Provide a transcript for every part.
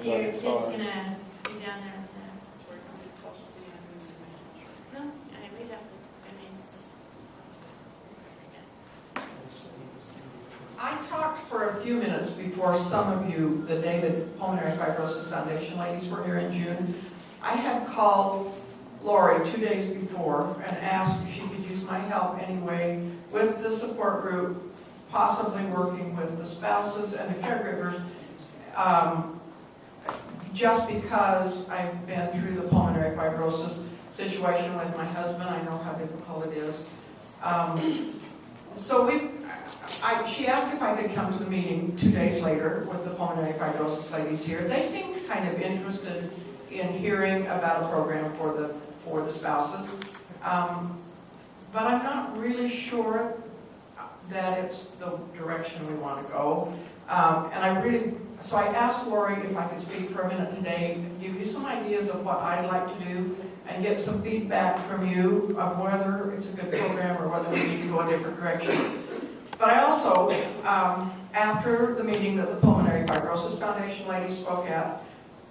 So your kid's gonna be down there with that? No, I mean, we definitely, I mean, it's just. I talked for a few minutes before some of you, the day that Pulmonary Fibrosis Foundation ladies were here in June. I had called Lori 2 days before and asked if she could use my help anyway with the support group, possibly working with the spouses and the caregivers, just because I've been through the pulmonary fibrosis situation with my husband. I know how difficult it is. She asked if I could come to the meeting 2 days later with the pulmonary fibrosis ladies here. They seemed kind of interested in hearing about a program for the spouses. But I'm not really sure that it's the direction we want to go. So I asked Lori if I could speak for a minute today, give you some ideas of what I'd like to do, and get some feedback from you of whether it's a good program or whether we need to go a different direction. But I also, after the meeting that the Pulmonary Fibrosis Foundation lady spoke at,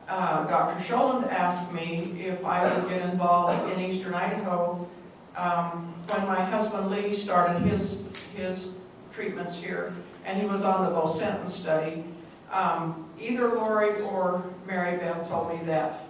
Dr. Scholand asked me if I would get involved in Eastern Idaho when my husband Lee started his treatments here, and he was on the Bosentan study. Either Lori or Mary Beth told me that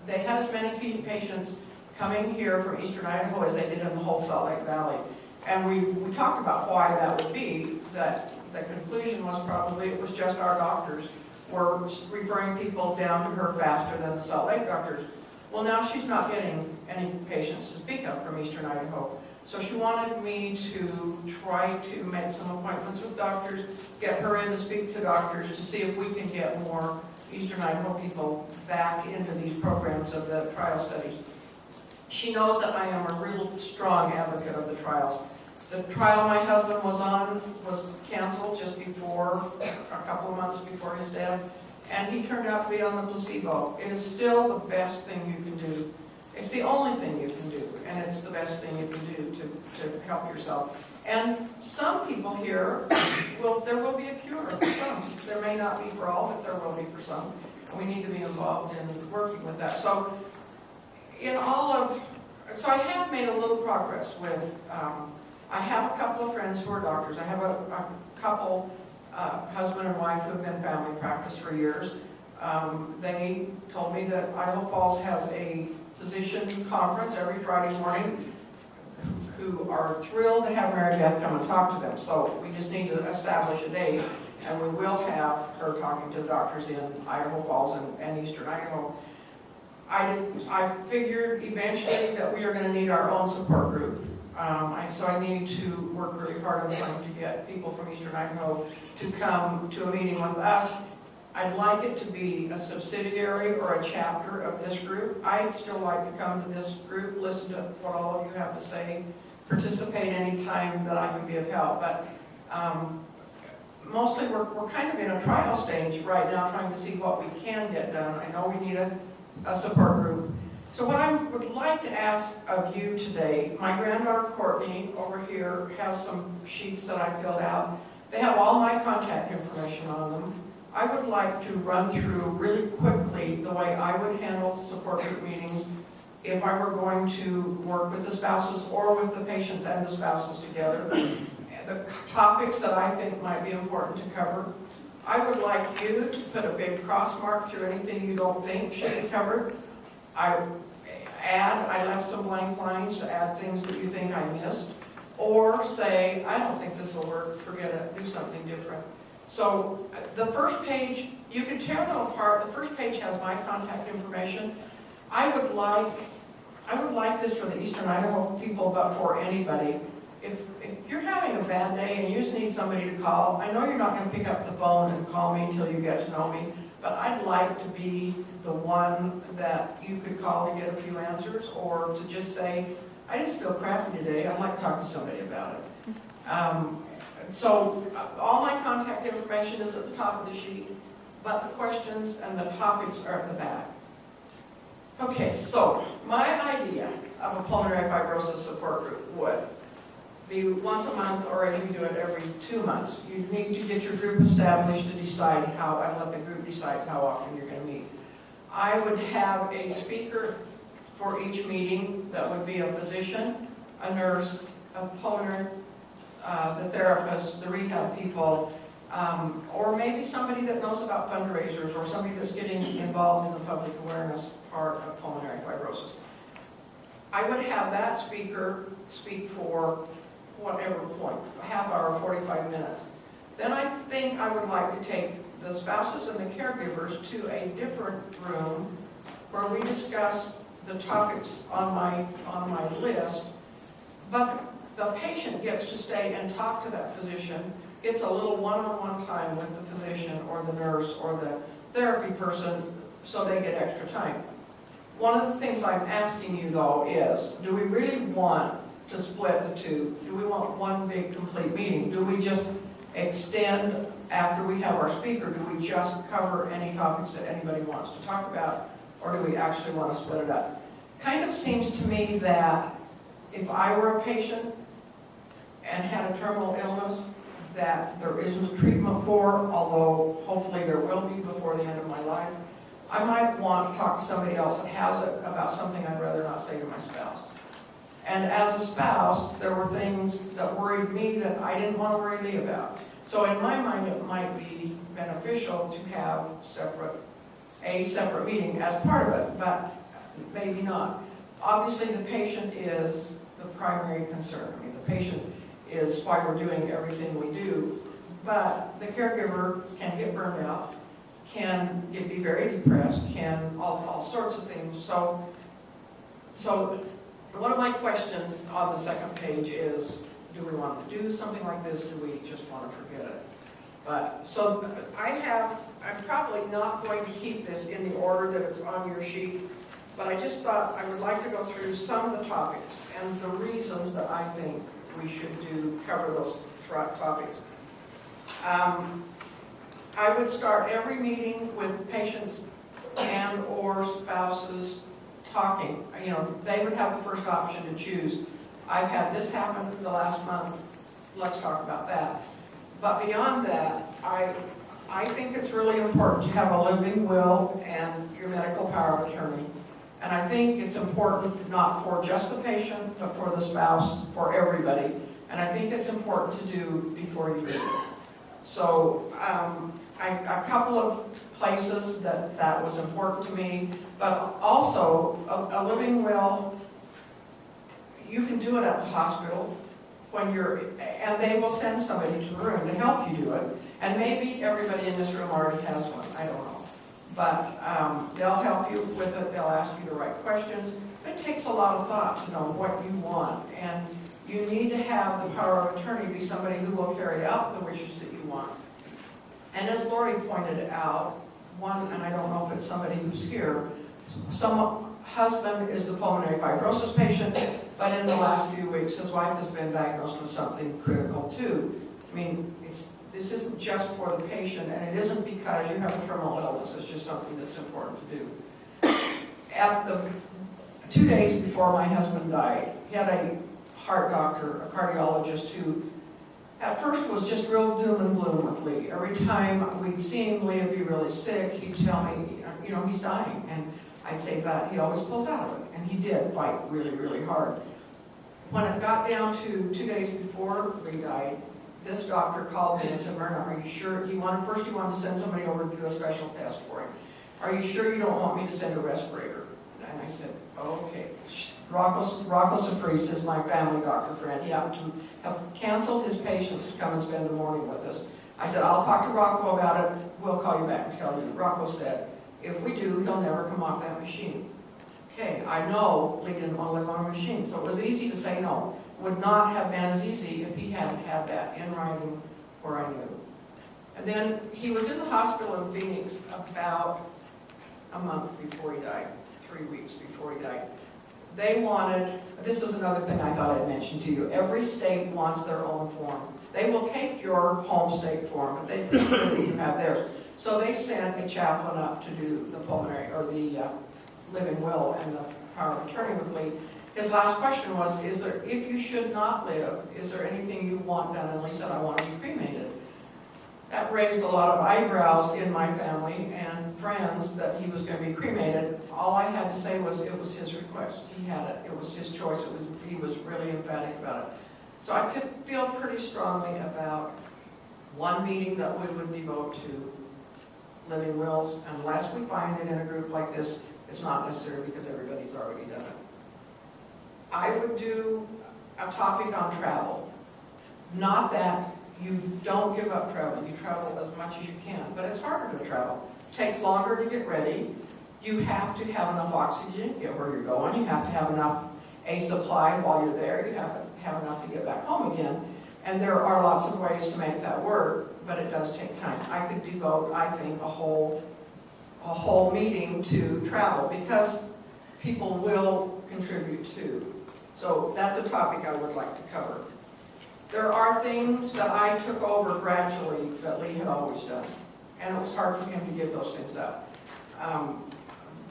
they had as many patients coming here from Eastern Idaho as they did in the whole Salt Lake Valley. And we talked about why that would be. That the conclusion was probably it was just our doctors were referring people down to her faster than the Salt Lake doctors. Well, now she's not getting any patients to speak of from Eastern Idaho. So she wanted me to try to make some appointments with doctors, get her in to speak to doctors to see if we can get more Eastern Idaho people back into these programs of the trial studies. She knows that I am a real strong advocate of the trials. The trial my husband was on was canceled just before, a couple of months before his death, and he turned out to be on the placebo. It is still the best thing you can do. It's the only thing you can do, and it's the best thing you can do to help yourself. And some people here, there will be a cure for some. There may not be for all, but there will be for some. And we need to be involved in working with that. So I have made a little progress with, I have a couple of friends who are doctors. I have a couple, husband and wife, who have been family practice for years. They told me that Idaho Falls has a physician conference every Friday morning who are thrilled to have Mary Beth come and talk to them. So we just need to establish a date, and we will have her talking to the doctors in Idaho Falls and Eastern Idaho. I figured eventually that we are going to need our own support group. So I need to work really hard on trying to get people from Eastern Idaho to come to a meeting with us. I'd like it to be a subsidiary or a chapter of this group. I'd still like to come to this group, listen to what all of you have to say, participate any time that I can be of help. But mostly we're kind of in a trial stage right now, trying to see what we can get done. I know we need a support group. So what I would like to ask of you today, my granddaughter Courtney over here has some sheets that I filled out. They have all my contact information on them. I would like to run through really quickly the way I would handle support group meetings if I were going to work with the spouses or with the patients and the spouses together. The topics that I think might be important to cover. I would like you to put a big cross mark through anything you don't think should be covered. I left some blank lines to add things that you think I missed. Or say, I don't think this will work, forget it, do something different. So the first page, you can tear them apart. The first page has my contact information. I would like this for the Eastern Idaho people, but for anybody. If you're having a bad day and you just need somebody to call, I know you're not going to pick up the phone and call me until you get to know me, but I'd like to be the one that you could call to get a few answers, or to just say, I just feel crappy today, I'd like to talk to somebody about it. So all my contact information is at the top of the sheet, but the questions and the topics are at the back. Okay, so my idea of a pulmonary fibrosis support group would be once a month, or you can do it every 2 months. You need to get your group established to decide how, and let the group decide how often you're going to meet. I would have a speaker for each meeting that would be a physician, a nurse, a pulmonary, the therapist, the rehab people, or maybe somebody that knows about fundraisers or somebody that's getting involved in the public awareness part of pulmonary fibrosis. I would have that speaker speak for whatever point, a half hour, 45 minutes. Then I think I would like to take the spouses and the caregivers to a different room where we discuss the topics on my list, but the patient gets to stay and talk to that physician. It's a little one-on-one time with the physician or the nurse or the therapy person, so they get extra time. One of the things I'm asking you, though, is, do we really want to split the two? Do we want one big complete meeting? Do we just extend after we have our speaker? Do we just cover any topics that anybody wants to talk about? Or do we actually want to split it up? Kind of seems to me that if I were a patient and had a terminal illness that there isn't a treatment for, although hopefully there will be before the end of my life, I might want to talk to somebody else that has it about something I'd rather not say to my spouse. And as a spouse, there were things that worried me that I didn't want to worry Lee about. So in my mind, it might be beneficial to have a separate meeting as part of it, but maybe not. Obviously, the patient is the primary concern. I mean, the patient is why we're doing everything we do, but the caregiver can get burned out, can be very depressed, can all sorts of things. So one of my questions on the second page is, do we want to do something like this? Do we just want to forget it? But so I'm probably not going to keep this in the order that it's on your sheet, but I just thought I would like to go through some of the topics and the reasons that I think we should cover those topics. I would start every meeting with patients and or spouses talking. You know, they would have the first option to choose. I've had this happen the last month. Let's talk about that. But beyond that, I think it's really important to have a living will and your medical power of attorney. And I think it's important not for just the patient, but for the spouse, for everybody. And I think it's important to do before you do it. So a couple of places that was important to me, but also a living will, you can do it at the hospital and they will send somebody to the room to help you do it. And maybe everybody in this room already has one, I don't know. But they'll help you with it, they'll ask you the right questions. It takes a lot of thought to know what you want, and you need to have the power of attorney be somebody who will carry out the wishes that you want. And as Lori pointed out, and I don't know if it's somebody who's here, some husband is the pulmonary fibrosis patient, but in the last few weeks his wife has been diagnosed with something critical too. I mean, this isn't just for the patient, and it isn't because you have a terminal illness, it's just something that's important to do. At the 2 days before my husband died, he had a heart doctor, a cardiologist, who at first was just real doom and gloom with Lee. Every time we'd see him, Lee would be really sick, he'd tell me, you know, he's dying. And I'd say, but he always pulls out of it. And he did fight really, really hard. When it got down to 2 days before Lee died, this doctor called me and said, Myrna, are you sure? First he wanted to send somebody over to do a special test for him. Are you sure you don't want me to send a respirator? And I said, okay. Rocco Safris is my family doctor friend. He happened to have canceled his patients to come and spend the morning with us. I said, I'll talk to Rocco about it. We'll call you back and tell you. Rocco said, if we do, he'll never come off that machine. Okay, I know Lee didn't want to live on a machine, so it was easy to say no. Would not have been as easy if he hadn't had that in writing where I knew. And then he was in the hospital in Phoenix about a month before he died, 3 weeks before he died. They wanted, this is another thing I thought I'd mention to you, every state wants their own form. They will take your home state form, but they prefer that you have theirs. So they sent a chaplain up to do the pulmonary, or the living will and the power of attorney with Lee. His last question was, if you should not live, is there anything you want done? And Lee said, I want to be cremated. That raised a lot of eyebrows in my family and friends that he was going to be cremated. All I had to say was it was his request. He had it. It was his choice. He was really emphatic about it. So I feel pretty strongly about one meeting that we would devote to living wills, unless we find it in a group like this, it's not necessary because everybody's already done it. I would do a topic on travel. Not that you don't give up travel, you travel as much as you can, but it's harder to travel. It takes longer to get ready. You have to have enough oxygen to get where you're going. You have to have a supply while you're there. You have to have enough to get back home again. And there are lots of ways to make that work, but it does take time. I could devote, I think, a whole meeting to travel because people will contribute too. So that's a topic I would like to cover. There are things that I took over gradually that Lee had always done, and it was hard for him to give those things up.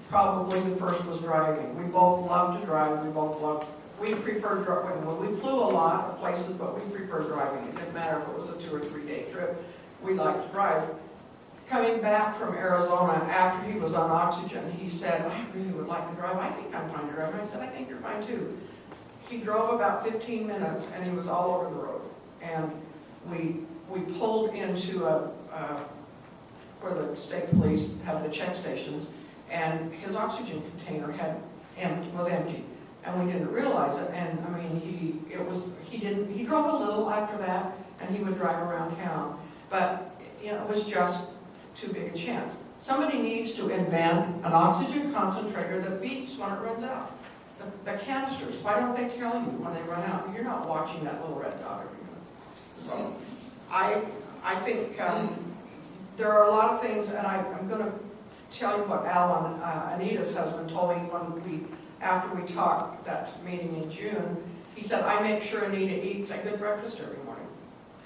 Probably the first was driving. We both love to drive. We prefer driving. Well, we flew a lot of places, but we prefer driving. It didn't matter if it was a 2 or 3 day trip. We liked to drive. Coming back from Arizona after he was on oxygen, he said, I really would like to drive. I think I'm fine to drive. And I said, I think you're fine too. He drove about 15 minutes and he was all over the road. And we pulled into where the state police have the check stations, and his oxygen container was empty. And we didn't realize it. And I mean, he drove a little after that, and he would drive around town. But you know, it was just too big a chance. Somebody needs to invent an oxygen concentrator that beeps when it runs out. The canisters, why don't they tell you when they run out? You're not watching that little red dot every minute. So I think there are a lot of things, and I'm going to tell you what Alan, Anita's husband, told me after we talked that meeting in June. He said, I make sure Anita eats a good breakfast every morning.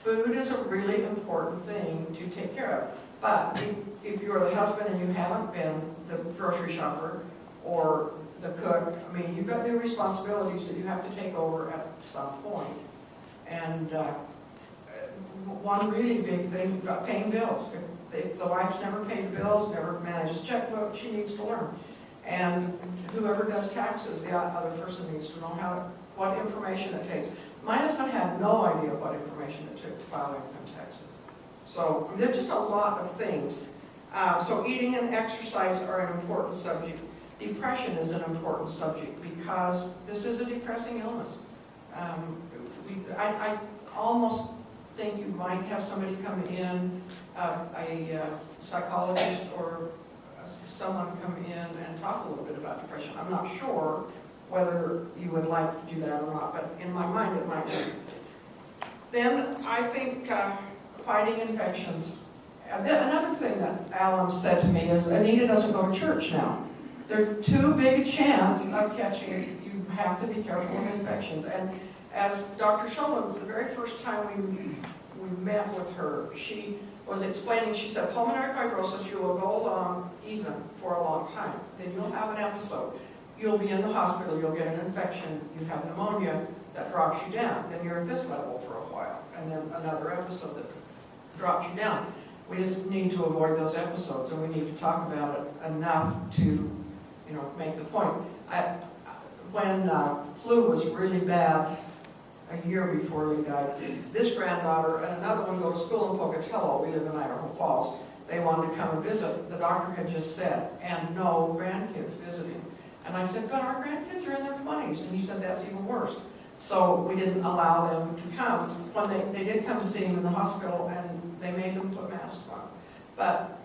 Food is a really important thing to take care of. But if you're the husband and you haven't been the grocery shopper or the cook, I mean, you've got new responsibilities that you have to take over at some point. And one really big thing about paying bills. If the wife's never paid the bills, never managed a checkbook, she needs to learn. And whoever does taxes, the other person needs to know what information it takes. My husband had no idea what information it took to file income taxes. So there's just a lot of things. So eating and exercise are an important subject. Depression is an important subject because this is a depressing illness. I almost think you might have somebody come in, a psychologist or someone come in and talk a little bit about depression. I'm not sure whether you would like to do that or not, but in my mind it might be. Then I think fighting infections. Another thing that Alan said to me is, Anita doesn't go to church now. There's too big a chance of catching it. You have to be careful with infections. And as Dr. Shulman, the very first time we met with her, she was explaining, she said, pulmonary fibrosis, you will go along even for a long time. Then you'll have an episode. You'll be in the hospital, you'll get an infection, you have pneumonia that drops you down. Then you're at this level for a while. And then another episode that drops you down. We just need to avoid those episodes, and we need to talk about it enough to make the point. When flu was really bad a year before we died, this granddaughter and another one go to school in Pocatello. We live in Idaho Falls. They wanted to come and visit. The doctor had just said, and no grandkids visiting. And I said, but our grandkids are in their 20s. And he said, that's even worse. So we didn't allow them to come. When they did come to see him in the hospital, and they made them put masks on. But